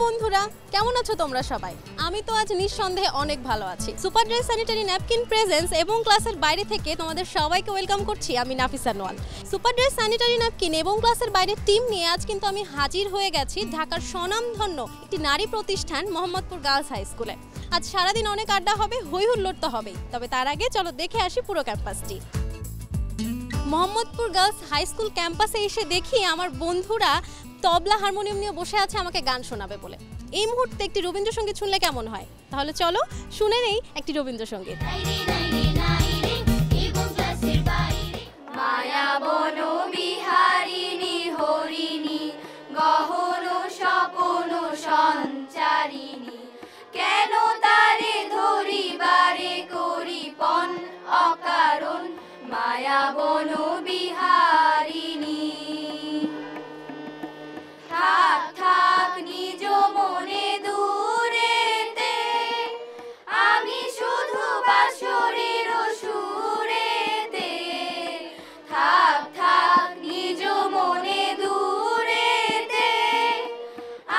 বন্ধুরা, কেমন আছো তোমরা সবাই? আমি তো আজ নিঃসন্দেহে অনেক ভালো আছি। Super dry sanitary napkin presence এবং ক্লাসের বাইরে থেকে তোমাদের সবাইকে ওয়েলকাম করছি। আমি Nafisa Noal. Super dry sanitary napkin এবং ক্লাসের বাইরে টিম নিয়ে আজ কিন্তু আমি হাজির হয়ে গেছি ঢাকার স্বনামধন্য একটি নারী প্রতিষ্ঠান মোহাম্মদপুর গার্লস হাই স্কুলে। আজ সারাদিন অনেক আড্ডা হবে, হই হুল্লোড় তো হবেই। তবে তার আগে চলো দেখে আসি পুরো ক্যাম্পাসটি। মোহাম্মদপুর গার্লস হাই স্কুল ক্যাম্পাসে এসে দেখি আমার বন্ধুরা তবলা হারমোনিয়াম নিয়ে বসে আছে আমাকে গান শোনাবে বলে। এই মুহূর্তে একটি রবীন্দ্রসঙ্গীত শুনলে কেমন হয়? তাহলে চলো শুনে নেই একটি রবীন্দ্রসঙ্গীত। মায়া বন বিহারিণী হরিণী গহন স্বপন সঞ্চারিণী, কেন তারে ধরিবারে করিপন অকারণ মায়া বন বিহারিণী। থাক থাক নিজ মনে দূরেতে, আমি শুধু বাঁশরীর সুরেতে। থাক থাক নিজ মনে দূরেতে,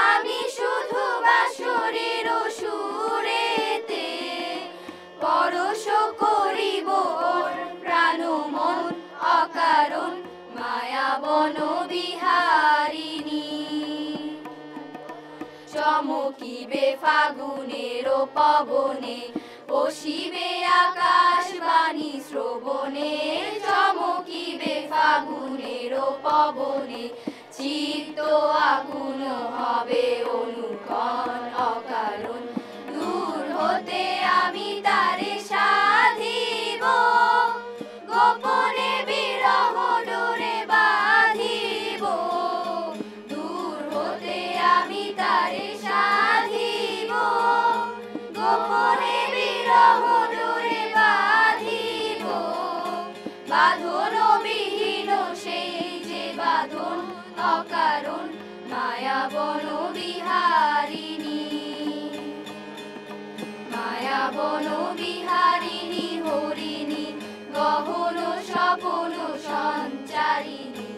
আমি শুধু বাঁশরীর সুরেতে। পরশ করিব প্রাণ মন অকারণ মায়া বন বিহারিণী। চমকিবে ফাগুনের পবনে, বসিবে আকাশ বাণী শ্রবণে। চমকিবে ফাগুনের পবনে, চিত্ত আকুল হবে অনুক্ষণ অকারণ। দূর হতে আমি তারে সাধিব, গোপনে বিরহ ডোরে বাঁধিব। দূর হতে আমি তারে সাধিব, গোপনে বিরহ ডোরে বাঁধিব। বাঁধন বিহীন সেই যে বাঁধন অকারণ মায়া বন বিহারিণী। মায়া বন বিহারিণী হরিণী গহন স্বপন সঞ্চারিণী,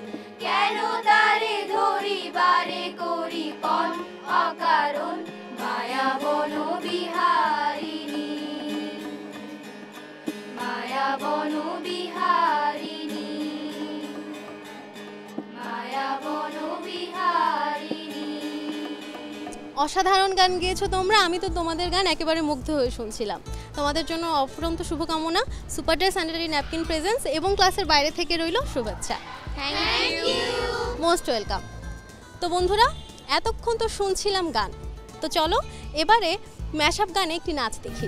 কেন তারে ধরিবারে করিপন অকারণ মায়া বন বিহারিণী। মায়া বন বিহারিণী, মায়া বন বিহারিণী। অসাধারণ গান গেয়েছো তোমরা। আমি তো তোমাদের গান একেবারে মুগ্ধ হয়ে শুনছিলাম। তোমাদের জন্য অফুরন্ত শুভকামনা। Super dry sanitary napkin presence এবং ক্লাসের বাইরে থেকে রইল শুভেচ্ছা। Thank you, most welcome. তো বন্ধুরা, এতক্ষণ তো শুনছিলাম গান, তো চলো এবারে ম্যাশআপ গানে একটি নাচ দেখি।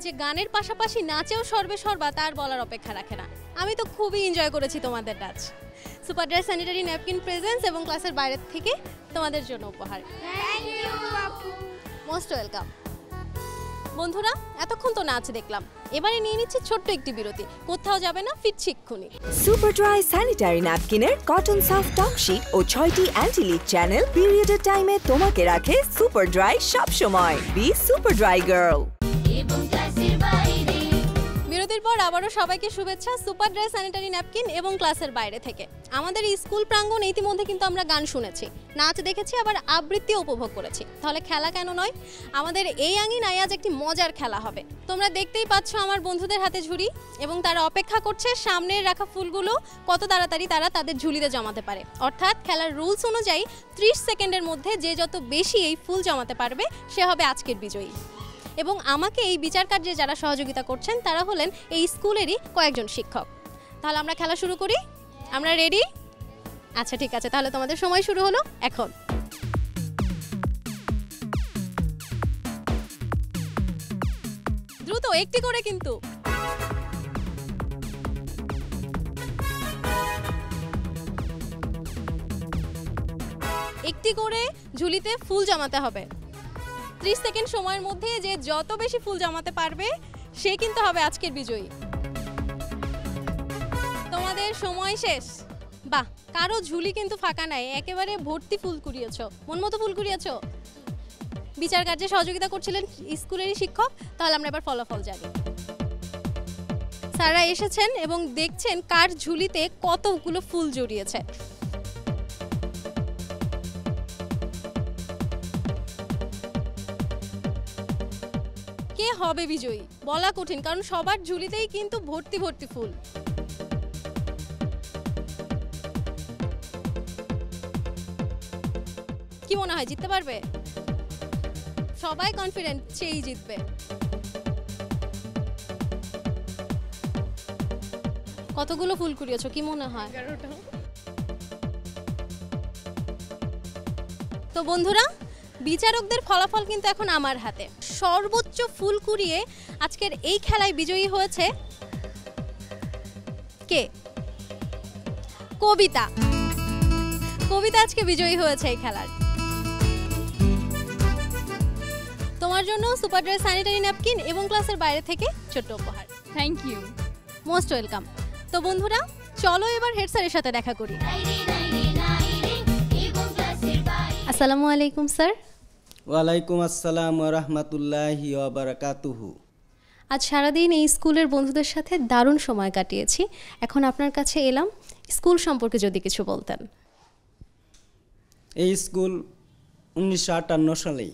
যে গানের পাশাপাশি নাচেও সর্বে সর্বা তার বলার অপেক্ষা রাখে না। আমি তো খুবই এনজয় করেছি তোমাদের নাচ। Super dry sanitary napkin presence এবং ক্লাসের বাইরে থেকে তোমাদের জন্য উপহার। থ্যাংক ইউ আপু। Most welcome. বন্ধুরা, এতক্ষণ তো নাচ দেখলাম, এবারে নিয়ে নিচ্ছি ছোট্ট একটি বিরতি। কোথাও যাবে না, ফিরছি এক্ষুনি। সুপার ড্রাই স্যানিটারি ন্যাপকিনের কটন সাফ টপ শীট ও 6টি অ্যান্টি লিক চ্যানেল পিরিয়ডের টাইমে তোমাকে রাখে সুপার ড্রাই সব সময়। Be super dry girl. এবং ক্লাসের বাইরে বিরতির পর আবারও সবাইকে শুভেচ্ছা সুপার ড্রাই স্যানিটারি ন্যাপকিন এবং ক্লাসের বাইরে থেকে। আমাদের স্কুল প্রাঙ্গণ ইতিমধ্যে কিন্তু আমরা গান শুনেছি, নাচ দেখেছি, আবার আবৃত্তিও উপভোগ করেছি। তাহলে খেলা কেন নয়? আমাদের এই আঙিনায় আজ একটি মজার খেলা হবে। তোমরা দেখতেই পাচ্ছ আমার বন্ধুদের হাতে ঝুড়ি, এবং তারা অপেক্ষা করছে সামনে রাখা ফুলগুলো কত তাড়াতাড়ি তারা তাদের ঝুলিতে জমাতে পারে। অর্থাৎ খেলার রুলস অনুযায়ী 30 সেকেন্ডের মধ্যে যে যত বেশি এই ফুল জমাতে পারবে সে হবে আজকের বিজয়ী। এবং আমাকে এই বিচার কার্যে যারা সহযোগিতা করছেন তারা হলেন এই স্কুলেরই কয়েকজন শিক্ষক। তাহলে আমরা খেলা শুরু করি? আমরা রেডি? আচ্ছা ঠিক আছে, তাহলে তোমাদের সময় শুরু হলো এখন। দ্রুত একটি করে কিন্তু। একটি করে ঝুলিতে ফুল জমাতে হবে। 30 সেকেন্ড সময়ের মধ্যে যে যত বেশি ফুল জমাতে পারবে সে কিন্তু হবে আজকের বিজয়ী। তোমাদের সময় শেষ। বাহ, কারো ঝুলি কিন্তু ফাঁকা নাই, একেবারে ভর্তি ফুল কুড়িয়েছো, মন মতো ফুল কুড়িয়েছো। বিচার কার্যে সহযোগিতা করছিলেন স্কুলেরই শিক্ষক। তাহলে আমরা এবার ফলাফল জানি। স্যাররা এসেছেন এবং দেখছেন কার ঝুলিতে কতগুলো ফুল জড়িয়েছে। কে হবে বিজয়ী বলা কঠিন, কারণ সবার ঝুলিতেই কিন্তু ভর্তি ভর্তি ফুল। কি মনে হয় জিততে পারবে? সবাই কনফিডেন্ট সেই জিতবে। কতগুলো ফুল কুড়িয়েছো কি মনে হয়? 11টা। তো বন্ধুরা, বিচারকদের ফলাফল কিন্তু এখন আমার হাতে। সর্বোচ্চ ফুল কুড়িয়ে আজকের এই খেলায় বিজয়ী হয়েছে কে? কবিতা। কবিতা আজকে বিজয়ী হয়েছে এই খেলার। তোমার জন্য সুপার ড্রাই স্যানিটারি ন্যাপকিন এবং ক্লাসের বাইরে থেকে ছোট্ট উপহার। Thank you. Most welcome. তো বন্ধুরা, চলো এবার হেড স্যারের সাথে দেখা করি। আসসালামু আলাইকুম স্যার। ওয়ালাইকুম আসসালাম ওয়া রাহমাতুল্লাহি ওয়া বারাকাতুহু। আজ সারাদিন এই স্কুলের বন্ধুদের সাথে দারুণ সময় কাটিয়েছি। এখন আপনার কাছে এলাম, স্কুল সম্পর্কে যদি কিছু বলতেন। এই স্কুল 1958 সালে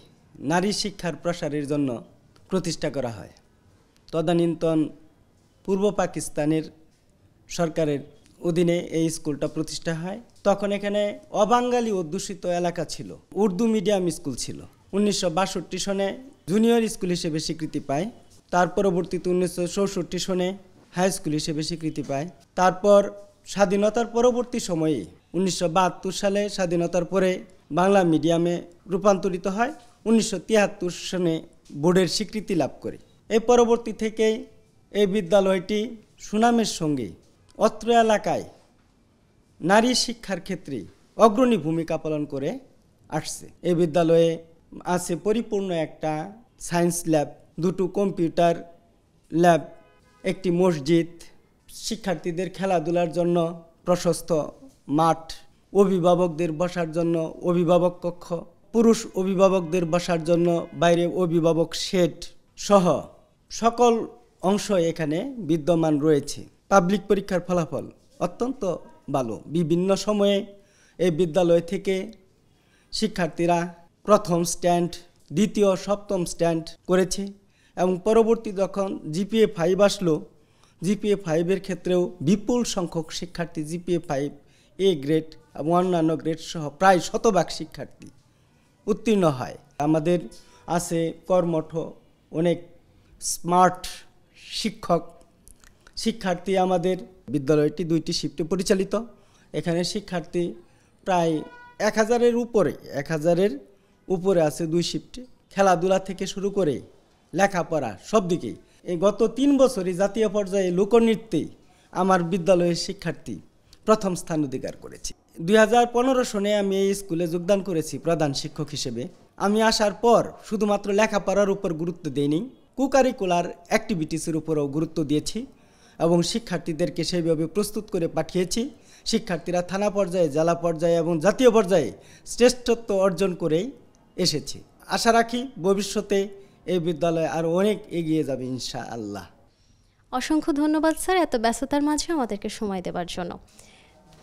নারী শিক্ষার প্রসারের জন্য প্রতিষ্ঠা করা হয়। তদানীন্তন পূর্ব পাকিস্তানের সরকারের অধীনে এই স্কুলটা প্রতিষ্ঠা হয়। তখন এখানে অবাঙালি অধ্যুষিত এলাকা ছিল, উর্দু মিডিয়াম স্কুল ছিল। 1962 সনে জুনিয়র স্কুল হিসেবে স্বীকৃতি পায়। তার পরবর্তীতে 1964 সনে হাই স্কুল হিসেবে স্বীকৃতি পায়। তারপর স্বাধীনতার পরবর্তী সময়ে 1972 সালে স্বাধীনতার পরে বাংলা মিডিয়ামে রূপান্তরিত হয়। 1973 সনে বোর্ডের স্বীকৃতি লাভ করে। এই পরবর্তী থেকে এই বিদ্যালয়টি সুনামের সঙ্গে অত্র এলাকায় নারী শিক্ষার ক্ষেত্রে অগ্রণী ভূমিকা পালন করে আসছে। এই বিদ্যালয়ে আছে পরিপূর্ণ একটা সায়েন্স ল্যাব, 2টো কম্পিউটার ল্যাব, একটি মসজিদ, শিক্ষার্থীদের খেলাধুলার জন্য প্রশস্ত মাঠ, অভিভাবকদের বসার জন্য অভিভাবক কক্ষ, পুরুষ অভিভাবকদের বসার জন্য বাইরে অভিভাবক শেড সহ সকল অংশ এখানে বিদ্যমান রয়েছে। পাবলিক পরীক্ষার ফলাফল অত্যন্ত ভালো। বিভিন্ন সময়ে এই বিদ্যালয় থেকে শিক্ষার্থীরা প্রথম স্ট্যান্ড, দ্বিতীয়, সপ্তম স্ট্যান্ড করেছে এবং পরবর্তী যখন জিপিএ 5 আসলো, জিপিএ 5-এর ক্ষেত্রেও বিপুল সংখ্যক শিক্ষার্থী জিপিএ 5 এ গ্রেড এবং অন্যান্য গ্রেড সহ প্রায় 100% শিক্ষার্থী উত্তীর্ণ হয়। আমাদের আছে কর্মঠ অনেক স্মার্ট শিক্ষার্থী। আমাদের বিদ্যালয়টি 2টি শিফটে পরিচালিত। এখানে শিক্ষার্থী প্রায় 1000-এর উপরে আছে 2 শিফটে। খেলাধুলা থেকে শুরু করে লেখাপড়া সব দিকেই এই গত 3 বছরই জাতীয় পর্যায়ে লোকনৃত্যে আমার বিদ্যালয়ের শিক্ষার্থী প্রথম স্থান অধিকার করেছে। 2015 সনে আমি এই স্কুলে যোগদান করেছি প্রধান শিক্ষক হিসেবে। আমি আসার পর শুধুমাত্র লেখাপড়ার উপর গুরুত্ব দেইনি, কোকারিকুলার অ্যাক্টিভিটিসের উপরও গুরুত্ব দিয়েছি এবং শিক্ষার্থীদেরকে সেইভাবে প্রস্তুত করে পাঠিয়েছি। শিক্ষার্থীরা থানা পর্যায়ে, জেলা পর্যায়ে এবং জাতীয় পর্যায়ে শ্রেষ্ঠত্ব অর্জন করেই এসেছে। আশা রাখি ভবিষ্যতে এই বিদ্যালয় আরও অনেক এগিয়ে যাবে ইনশাআল্লাহ। অসংখ্য ধন্যবাদ স্যার এত ব্যস্ততার মাঝে আমাদেরকে সময় দেওয়ার জন্য।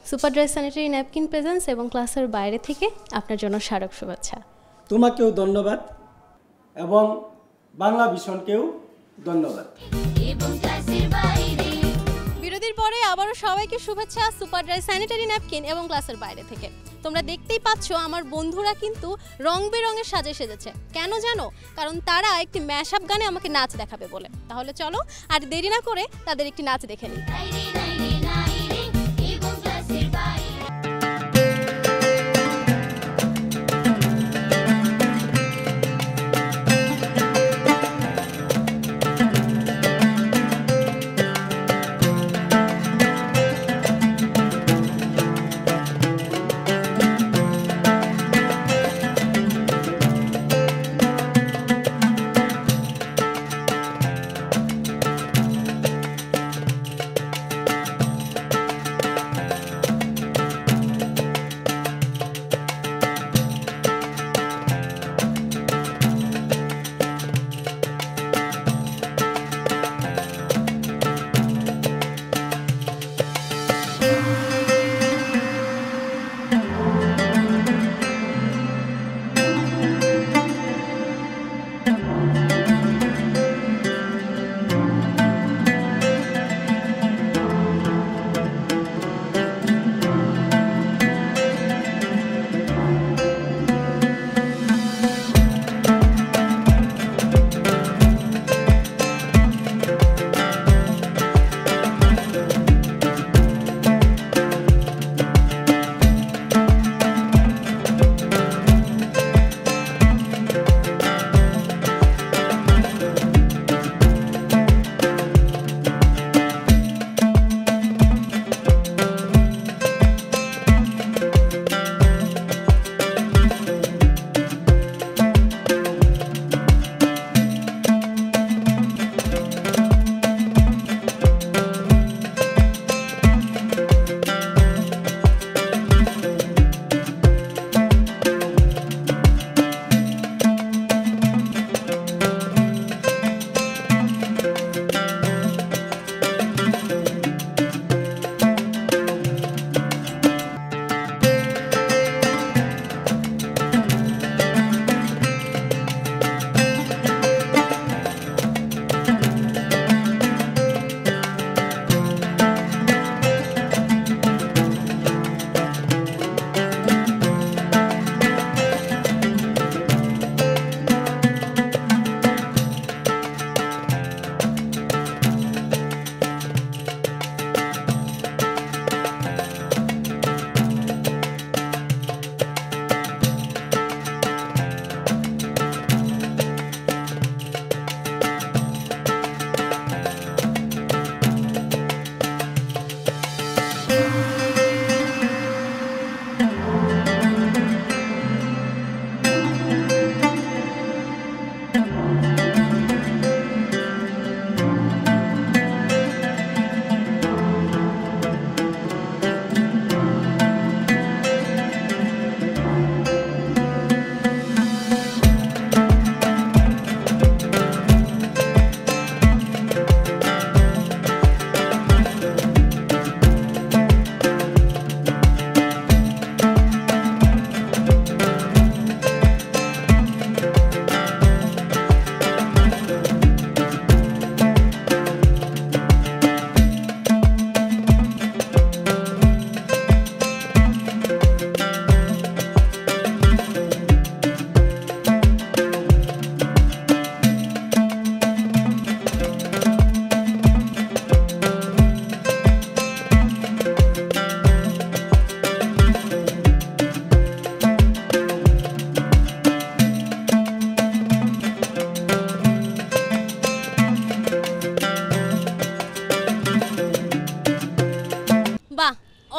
Super dry sanitary napkin presence এবং ক্লাসের বাইরে থেকে আপনার জন্য স্মারক শুভেচ্ছা। তোমাকেও ধন্যবাদ এবং বাংলা ভিশনকেও ধন্যবাদ। এবং ক্লাসের বাইরে বিরতির পরে আবারও সবাইকে শুভেচ্ছা সুপার ড্রাই স্যানিটারি ন্যাপকিন এবং ক্লাসের বাইরে থেকে। তোমরা দেখতেই পাচ্ছ আমার বন্ধুরা কিন্তু রং বেরঙের সাজে সেজেছে। কেন জানো? কারণ তারা একটি ম্যাশআপ গানে আমাকে নাচ দেখাবে বলে। তাহলে চলো আর দেরি না করে তাদের একটি নাচ দেখে নিই। নাইরে নাইরে নাইরে এবং ক্লাসের বাইরে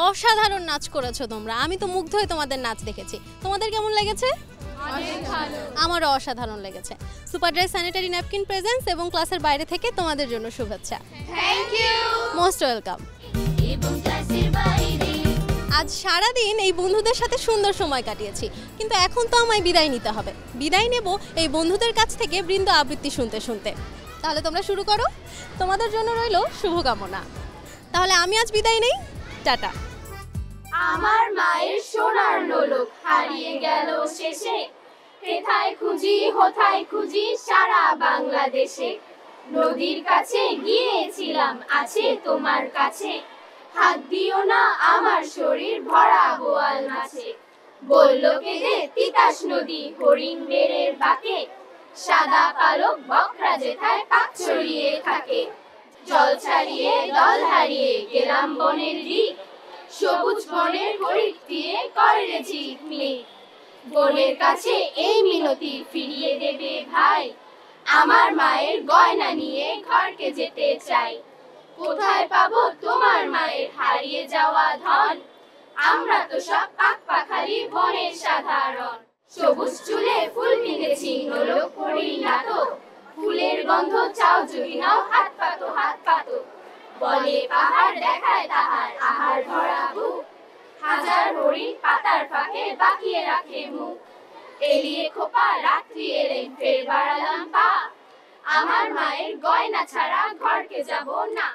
অসাধারণ নাচ করেছো তোমরা, আমি তো মুগ্ধ হয়ে তোমাদের নাচ দেখেছি। তোমাদের কেমন লেগেছে? আমারও অসাধারণ লেগেছে। Super dry sanitary napkin presence এবং ক্লাসের বাইরে থেকে তোমাদের জন্য শুভেচ্ছা। Thank you most welcome. এবং ক্লাসের বাইরে আজ সারাদিন এই বন্ধুদের সাথে সুন্দর সময় কাটিয়েছি, কিন্তু এখন তো আমায় বিদায় নিতে হবে। বিদায় নেব এই বন্ধুদের কাছ থেকে বৃন্দ আবৃত্তি শুনতে শুনতে। তাহলে তোমরা শুরু করো, তোমাদের জন্য রইল শুভকামনা। তাহলে আমি আজ বিদায় নেই, টাটা। আমার মায়ের সোনার নোলক হারিয়ে গেল শেষে, হেথায় খুঁজি হোথায় খুঁজি সারা বাংলাদেশে। নদীর কাছে গিয়েছিলাম আছে তোমার কাছে, হাত দিও না আমার শরীর ভরা বোয়াল মাছে। বলল কেঁদে তিতাস নদী হরিণ বেড়ের বাঁকে, সাদা পালক বকরা যেথায় পাক ছড়িয়ে থাকে। জল ছাড়িয়ে দল হারিয়ে গেলাম বনের দিক, সবুজ বনের হরিণ দিয়ে করে ঝিকমিক। বনের কাছে এই মিনতি ফিরিয়ে দেবে ভাই, আমার মায়ের গয়না নিয়ে ঘরকে যেতে চাই। কোথায় পাবো তোমার মায়ের হারিয়ে যাওয়া ধন, আমরা তো সব পাক পাখালি বনের সাধারণ। সবুজ চুলে ফুল বিঁধেছি নোলক করি না তো, ফুলের গন্ধ চাও যদি নাও হাত পাতো হাত পাতো। বলে পাহাড় দেখায় তাহার আহার ভরা বুক, হাজার হরিণ পাতার ফাঁকে বাকিয়ে রাখে মুখ। এলিয়ে খোপা রাত্রি এলেন ফের বাড়ালাম পা, আমার মায়ের গয়না ছাড়া ঘরকে যাব না।